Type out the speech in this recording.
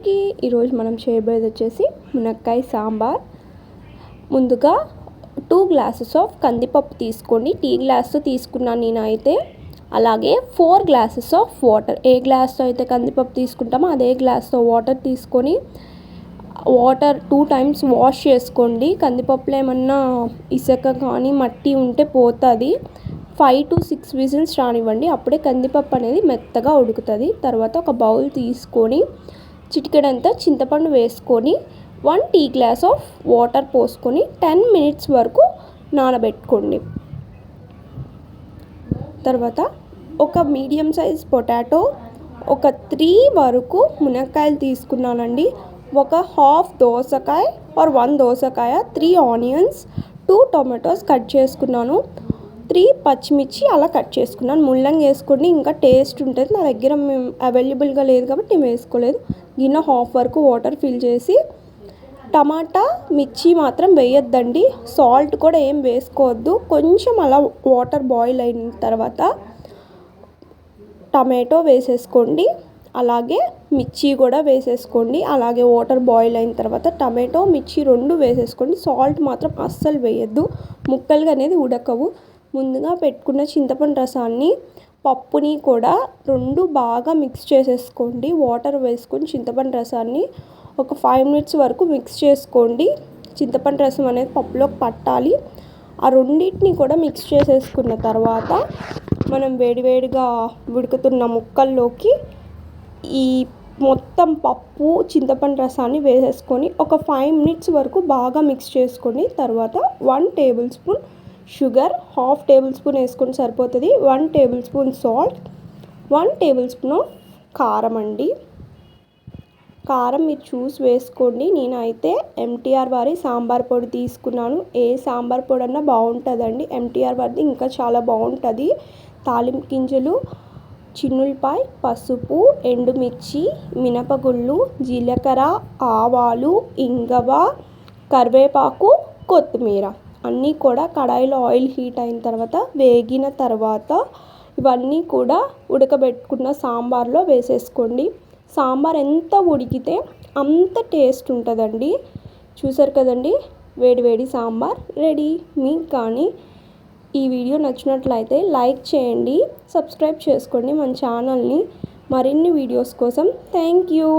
అందరికీ ఈరోజు మనం చేయబోయేది వచ్చేసి మునక్కాయ సాంబార్. ముందుగా 2 గ్లాసెస్ ఆఫ్ కందిపప్పు తీసుకోండి. టీ గ్లాస్తో తీసుకున్నాను నేనైతే. అలాగే 4 గ్లాసెస్ ఆఫ్ వాటర్. ఏ గ్లాస్తో అయితే కందిపప్పు తీసుకుంటామో అదే గ్లాస్తో వాటర్ తీసుకొని వాటర్ 2 టైమ్స్ వాష్ చేసుకోండి. కందిపప్పులో ఏమన్నా ఇసుక కానీ మట్టి ఉంటే పోతుంది. 5 to 6 విజిల్స్ రానివ్వండి. అప్పుడే కందిపప్పు అనేది మెత్తగా ఉడుకుతుంది. తర్వాత ఒక బౌల్ తీసుకొని చిటికెడంతా చింతపండు వేసుకొని 1 టీ గ్లాస్ ఆఫ్ వాటర్ పోసుకొని 10 మినిట్స్ వరకు నానబెట్టుకోండి. తర్వాత ఒక మీడియం సైజ్ పొటాటో, ఒక 3 వరకు మునక్కాయలు తీసుకున్నానండి. ఒక హాఫ్ దోసకాయ ఆర్ 1 దోసకాయ, 3 ఆనియన్స్, 2 టొమాటోస్ కట్ చేసుకున్నాను. 3 పచ్చిమిర్చి అలా కట్ చేసుకున్నాను. ముల్లంగి వేసుకోండి, ఇంకా టేస్ట్ ఉంటుంది. నా దగ్గర అవైలబుల్గా లేదు కాబట్టి నేను వేసుకోలేదు. గిన్నె హాఫ్ వరకు వాటర్ ఫిల్ చేసి, టమాటా మిర్చి మాత్రం వేయొద్దండి. సాల్ట్ కూడా ఏం వేసుకోవద్దు. కొంచెం అలా వాటర్ బాయిల్ అయిన తర్వాత టమాటో వేసేసుకోండి. అలాగే మిర్చి కూడా వేసేసుకోండి. అలాగే వాటర్ బాయిల్ అయిన తర్వాత టమాటో మిర్చి 2 వేసేసుకోండి. సాల్ట్ మాత్రం అస్సలు వేయద్దు, ముక్కలుగా అనేది ఉడకవు. ముందుగా పెట్టుకున్న చింతపండు రసాన్ని, పప్పుని కూడా 2 బాగా మిక్స్ చేసేసుకోండి. వాటర్ వేసుకొని చింతపండు రసాన్ని ఒక 5 మినిట్స్ వరకు మిక్స్ చేసుకోండి. చింతపండు రసం అనేది పప్పులోకి పట్టాలి. ఆ రెండింటిని కూడా మిక్స్ చేసేసుకున్న తర్వాత మనం వేడివేడిగా ఉడుకుతున్న ముక్కల్లోకి ఈ మొత్తం పప్పు చింతపండు రసాన్ని వేసేసుకొని ఒక 5 మినిట్స్ వరకు బాగా మిక్స్ చేసుకోండి. తర్వాత 1 table spoon sugar, half table spoon వేసుకొని సరిపోతుంది. 1 table spoon salt, 1 table spoon of కారం అండి. కారం మీరు చూసి వేసుకోండి. నేనైతే ఎంటీఆర్ వారి సాంబార్ పొడి తీసుకున్నాను. ఏ సాంబార్ పొడి అన్నా బాగుంటుందండి. ఎంటీఆర్ వారిది ఇంకా చాలా బాగుంటుంది. తాలింపు గింజలు, చిన్నులపాయ, పసుపు, ఎండుమిర్చి, మినపగుళ్ళు, జీలకర్ర, ఆవాలు, ఇంగవ, కరివేపాకు, కొత్తిమీర అన్నీ కూడా కడాయిలో ఆయిల్ హీట్ అయిన తర్వాత వేగిన తర్వాత ఇవన్నీ కూడా ఉడకబెట్టుకున్న సాంబార్లో వేసేసుకోండి. సాంబార్ ఎంత ఉడికితే అంత టేస్ట్ ఉంటుందండి. చూసారు కదండి, వేడి సాంబార్ రెడీ. మీకు కానీ ఈ వీడియో నచ్చినట్లయితే లైక్ చేయండి, సబ్స్క్రైబ్ చేసుకోండి మన ఛానల్ని మరిన్ని వీడియోస్ కోసం. Thank you.